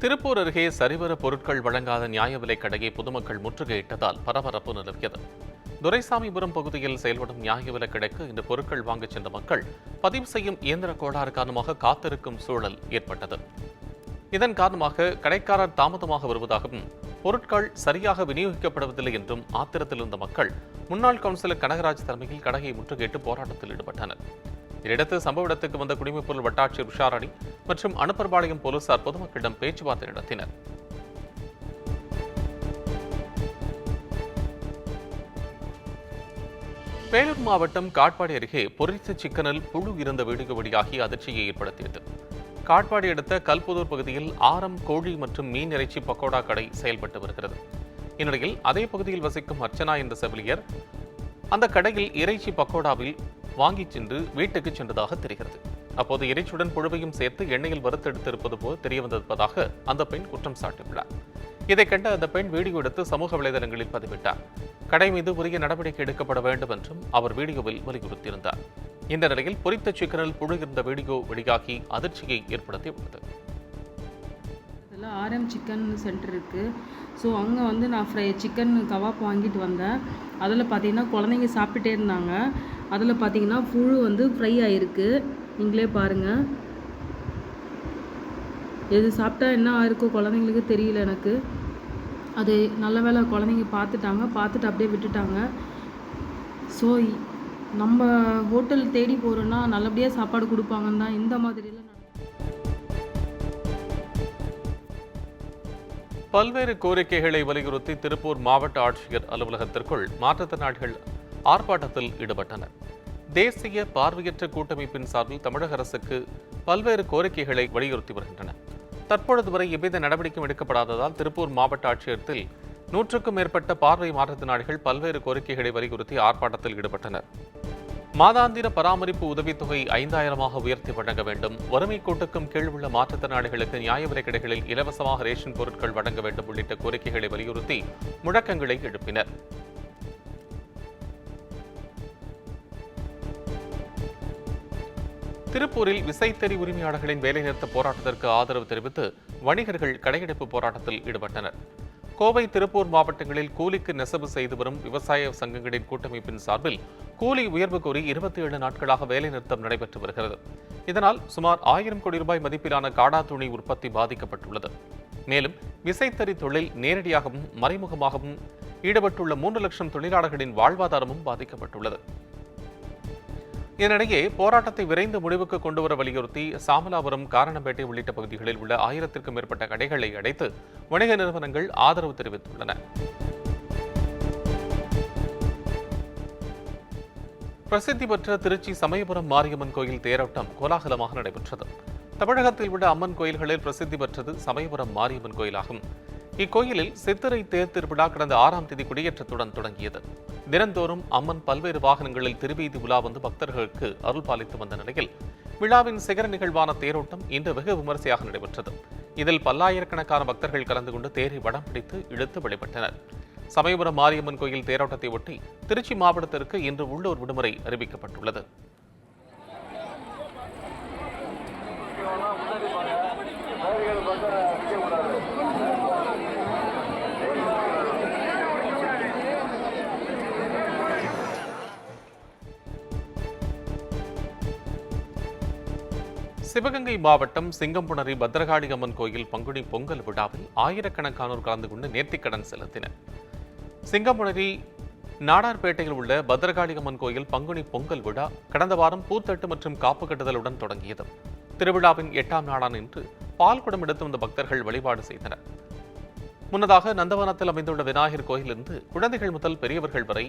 திருப்பூர் அருகே சரிவர பொருட்கள் வழங்காத நியாய விலைக் கடையை பொதுமக்கள் முற்றுகையிட்டதால் பரபரப்பு நிலவியது. துரைசாமிபுரம் பகுதியில் செயல்படும் நியாய விலைக் கடைக்கு இன்று பொருட்கள் வாங்கச் சென்ற மக்கள் பதிவு செய்யும் இயந்திர கோளாறு காரணமாக காத்திருக்கும் சூழல் ஏற்பட்டது. இதன் காரணமாக கடைக்காரர் தாமதமாக வருவதாகவும் பொருட்கள் சரியாக விநியோகிக்கப்படுவதில்லை என்றும் ஆத்திரத்தில் இருந்த மக்கள் முன்னாள் கவுன்சிலர் கனகராஜ் தலைமையில் கடையை முற்றுகையிட்டு போராட்டத்தில் ஈடுபட்டனர். இதையடுத்து சம்பவ இடத்துக்கு வந்த குடிமைப்பொருள் வட்டாட்சியர் உஷாராணி மற்றும் அனுப்பர்பாளையம் போலீசார் பொதுமக்களிடம் பேச்சுவார்த்தை நடத்தினர். வேலூர் மாவட்டம் காட்பாடி அருகே பொரித்த சிக்கனில் புழு இருந்த வீடியோ வெளியாகி அதிர்ச்சியை ஏற்படுத்தியது. காட்பாடி அடுத்த கல்புதூர் பகுதியில் ஆரம் கோழி மற்றும் மீன் இறைச்சி பக்கோடா கடை செயல்பட்டு வருகிறது. இந்நிலையில் அதே பகுதியில் வசிக்கும் அர்ச்சனா என்ற செவிலியர் அந்த கடையில் இறைச்சி பக்கோடாவில் வாங்கிச் சென்று வீட்டுக்கு சென்றதாக தெரிகிறது. அப்போது இறைச்சியுடன் புழுவையும் சேர்த்து எண்ணெயில் வறுத்தெடுத்திருப்பது போல் தெரியவந்திருப்பதாக அந்த பெண் குற்றம் சாட்டியுள்ளார். இதை கண்ட அந்த பெண் வீடியோ எடுத்து சமூக வலைதளங்களில் பதிவிட்டார். கடை மீது உரிய நடவடிக்கை எடுக்கப்பட வேண்டும் என்றும் அவர் வீடியோவில் வலியுறுத்தியிருந்தார். இந்த நிலையில் பொரித்த சிக்கனில் புழு இருந்த வீடியோ வெளியாகி அதிர்ச்சியை ஏற்படுத்தியுள்ளது. ஆர்எம் சிக்கன் சென்டர் இருக்குது. ஸோ அங்கே நான் சிக்கன் கவாப் வாங்கிட்டு வந்தேன். அதில் பார்த்தீங்கன்னா குழந்தைங்க சாப்பிட்டுட்டே இருந்தாங்க. அதில் பார்த்தீங்கன்னா புழு ஃப்ரை ஆகிருக்கு. நீங்களே பாருங்கள். எது சாப்பிட்டா என்ன ஆயிருக்கோ குழந்தைங்களுக்கு தெரியல எனக்கு. அது நல்ல வேளை குழந்தைங்க பார்த்துட்டு அப்படியே விட்டுட்டாங்க. ஸோ நம்ம ஹோட்டல் தேடி போகிறோன்னா நல்லபடியாக சாப்பாடு கொடுப்பாங்கன்னு தான் இந்த மாதிரிலாம். பல்வேறு கோரிக்கைகளை வலியுறுத்தி திருப்பூர் மாவட்ட ஆட்சியர் அலுவலகத்திற்குள் மாற்றுத்திறனாளிகள் ஆர்ப்பாட்டத்தில் ஈடுபட்டனர். தேசிய பார்வையற்ற கூட்டமைப்பின் சார்பில் தமிழக அரசுக்கு பல்வேறு கோரிக்கைகளை வலியுறுத்தி வருகின்றனர். தற்பொழுது வரை எவ்வித நடவடிக்கையும் எடுக்கப்படாததால் திருப்பூர் மாவட்ட ஆட்சியரத்தில் 100க்கும் மேற்பட்ட பார்வை மாற்றுத்திறனாளிகள் பல்வேறு கோரிக்கைகளை வலியுறுத்தி ஆர்ப்பாட்டத்தில் ஈடுபட்டனர். மாதாந்திர பராமரிப்பு உதவித்தொகை 5000 உயர்த்தி வழங்க வேண்டும், வறுமை கோட்டுக்கும் கீழ் உள்ள மாற்றுத்திறனாளிகளுக்கு நியாய விலைக் கடைகளில் இலவசமாக ரேஷன் பொருட்கள் வழங்க வேண்டும் உள்ளிட்ட கோரிக்கைகளை வலியுறுத்தி முழக்கங்களை எழுப்பினர். திருப்பூரில் விசைத்தறி உரிமையாளர்களின் வேலைநிறுத்த போராட்டத்திற்கு ஆதரவு தெரிவித்து வணிகர்கள் கடையடைப்பு போராட்டத்தில் ஈடுபட்டனர். கோவை, திருப்பூர் மாவட்டங்களில் கூலிக்கு நெசவு செய்து வரும் விவசாய சங்கங்களின் கூட்டமைப்பின் சார்பில் கூலி உயர்வு கோரி 27 நாட்களாக வேலைநிறுத்தம் நடைபெற்று வருகிறது. இதனால் சுமார் 1000 கோடி ரூபாய் மதிப்பிலான காடா துணி உற்பத்தி பாதிக்கப்பட்டுள்ளது. மேலும் விசைத்தறி தொழில் நேரடியாகவும் மறைமுகமாகவும் ஈடுபட்டுள்ள 3 லட்சம் தொழிலாளர்களின் வாழ்வாதாரமும் பாதிக்கப்பட்டுள்ளது. இதனிடையே போராட்டத்தை விரைந்து முடிவுக்கு கொண்டுவர வலியுறுத்தி சாமலாபுரம், காரணம்பேட்டை உள்ளிட்ட பகுதிகளில் உள்ள 1000க்கும் மேற்பட்ட கடைகளை அடைத்து வணிக நிறுவனங்கள் ஆதரவு தெரிவித்துள்ளன. பிரசித்தி பெற்ற திருச்சி சமயபுரம் மாரியம்மன் கோயில் தேரோட்டம் கோலாகலமாக நடைபெற்றது. தமிழகத்தில் உள்ள அம்மன் கோயில்களில் பிரசித்தி பெற்றது சமயபுரம் மாரியம்மன் கோயிலாகும். இக்கோயிலில் சித்திரை தேர் திருவிழா கடந்த 6ஆம் தேதி கொடியேற்றத்துடன் தொடங்கியது. தினந்தோறும் அம்மன் பல்வேறு வாகனங்களில் திருவீதி உலா வந்து பக்தர்களுக்கு அருள் பாலித்து வந்த நிலையில் விழாவின் சிகர நிகழ்வான தேரோட்டம் இன்று வெகு விமரிசையாக நடைபெற்றது. இதில் பல்லாயிரக்கணக்கான பக்தர்கள் கலந்து கொண்டு தேரை வடம் பிடித்து இழுத்து வழிபட்டனர். சமயபுரம் மாரியம்மன் கோயில் தேரோட்டத்தை ஒட்டி திருச்சி மாவட்டத்திற்கு இன்று உள்ளூர் விடுமுறை அறிவிக்கப்பட்டுள்ளது. சிவகங்கை மாவட்டம் சிங்கம்புணரி பத்ரகாளி அம்மன் கோயில் பங்குனி பொங்கல் விழாவில் ஆயிரக்கணக்கானோர் கலந்து கொண்டு நேர்த்திக்கடன் செலுத்தினர். சிங்கம்புணரி நாடார்பேட்டையில் உள்ள பத்ரகாளி அம்மன் கோயில் பங்குனி பொங்கல் விழா கடந்த வாரம் பூத்தட்டு மற்றும் காப்பு கட்டுதலுடன் தொடங்கியது. திருவிழாவின் 8ஆம் நாளான இன்று பால்குடம் எடுத்து வந்த பக்தர்கள் வழிபாடு செய்தனர். முன்னதாக நந்தவனத்தில் அமைந்துள்ள விநாயகர் கோயிலிருந்து குழந்தைகள் முதல் பெரியவர்கள் வரை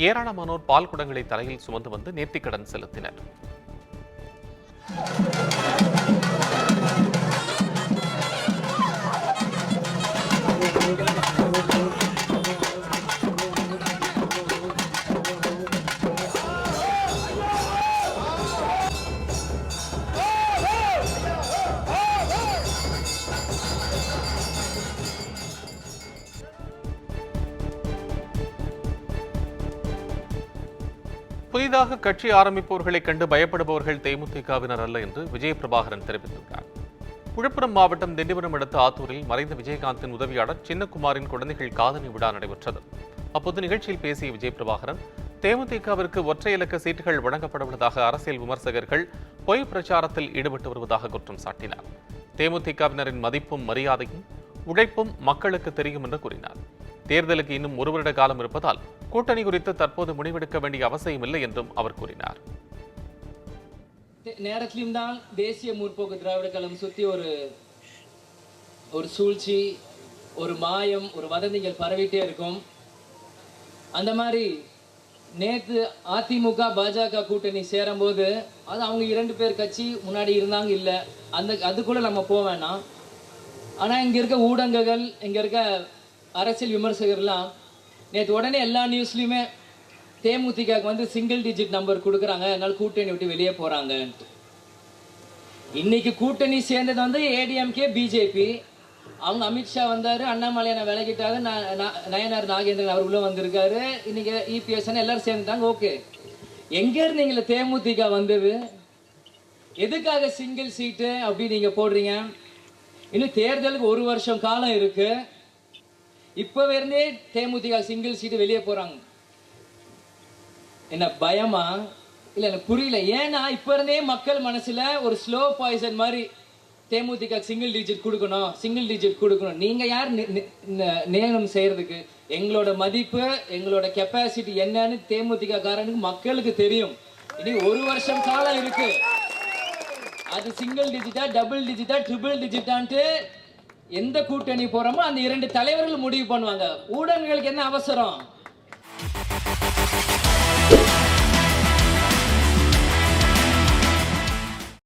ஏராளமானோர் பால்குடங்களை தலையில் சுமந்து வந்து நேர்த்திக்கடன் செலுத்தினர். புதிதாக கட்சி ஆரம்பிப்பவர்களை கண்டு பயப்படுபவர்கள் தேமுதிகவினர் அல்ல என்று விஜய பிரபாகரன் தெரிவித்துள்ளார். விழுப்புரம் மாவட்டம் திண்டிவனம் அடுத்த ஆத்தூரில் மறைந்த விஜயகாந்தின் உதவியாளர் சின்னகுமாரின் குழந்தைகள் காதணி விழா நடைபெற்றது. அப்போது நிகழ்ச்சியில் பேசிய விஜய் பிரபாகரன், தேமுதிகவிற்கு ஒற்றை இலக்க சீட்டுகள் வழங்கப்படவுள்ளதாக அரசியல் விமர்சகர்கள் பொய் பிரச்சாரத்தில் ஈடுபட்டு வருவதாக குற்றம் சாட்டினார். தேமுதிகவினரின் மதிப்பும் மரியாதையும் உழைப்பும் மக்களுக்கு தெரியும் என்று கூறினார். தேர்தலுக்கு இன்னும் 1 வருட காலம் இருப்பதால் கூட்டணி குறித்து தற்போது முடிவெடுக்க வேண்டிய அவசியமில்லை என்றும் அவர் கூறினார். நேரத்திலும் தான் தேசிய முற்போக்கு திராவிட கழகம் சுற்றி ஒரு சூழ்ச்சி, ஒரு மாயம், ஒரு வதந்திகள் பரவிட்டே இருக்கும். அந்த மாதிரி நேற்று அதிமுக பாஜக கூட்டணி சேரும்போது அது அவங்க 2 பேர் கட்சி முன்னாடி இருந்தாங்க, இல்லை அதுக்குள்ள நம்ம போக வேணாம். ஆனால் இங்கே இருக்க ஊடகங்கள், இங்கே இருக்க அரசியல் விமர்சகர்லாம் நேற்று உடனே எல்லா நியூஸ்லையுமே தேமுதிகவுக்கு வந்து சிங்கிள் டிஜிட் நம்பர் கொடுக்குறாங்க, அதனால கூட்டணி விட்டு வெளியே போகிறாங்கன்ட்டு. இன்னைக்கு கூட்டணி சேர்ந்தது வந்து ஏடிஎம்கே பிஜேபி. அவங்க அமித்ஷா வந்தார், அண்ணாமலையை விலகிட்டாங்க, நயனார் நாகேந்திரன் அவர் உள்ள வந்திருக்காரு, இன்னைக்கு இபிஎஸ் எல்லாரும் சேர்ந்துட்டாங்க. ஓகே, எங்கேருந்து நீங்கள தேமுதிக வந்தது? எதுக்காக சிங்கிள் சீட்டு அப்படி நீங்கள் போடுறீங்க? இன்னும் தேர்தலுக்கு 1 வருஷம் காலம் இருக்கு. இப்போவே இருந்தே தேமுதிக சிங்கிள் சீட்டு வெளியே போகிறாங்க. என்ன பயமா? இல்லை, எனக்கு புரியல. ஏன்னா இப்போ இருந்தே மக்கள் மனசில் ஒரு ஸ்லோ பாய்சன் மாதிரி தேமுதிக சிங்கிள் டிஜிட் கொடுக்கணும். நீங்கள் யார் நியமனம் செய்கிறதுக்கு? எங்களோட மதிப்பு, எங்களோட கெப்பாசிட்டி என்னன்னு தேமுதிக காரனுக்கு மக்களுக்கு தெரியும். இனி 1 வருஷம் காலம் இருக்கு. அது சிங்கிள் டிஜிட்டா, டபுள் டிஜிட்டா, ட்ரிபிள் டிஜிட்டான்ட்டு எந்த கூட்டணி போகிறோமோ அந்த 2 தலைவர்கள் முடிவு பண்ணுவாங்க. ஊடகங்களுக்கு என்ன அவசரம்?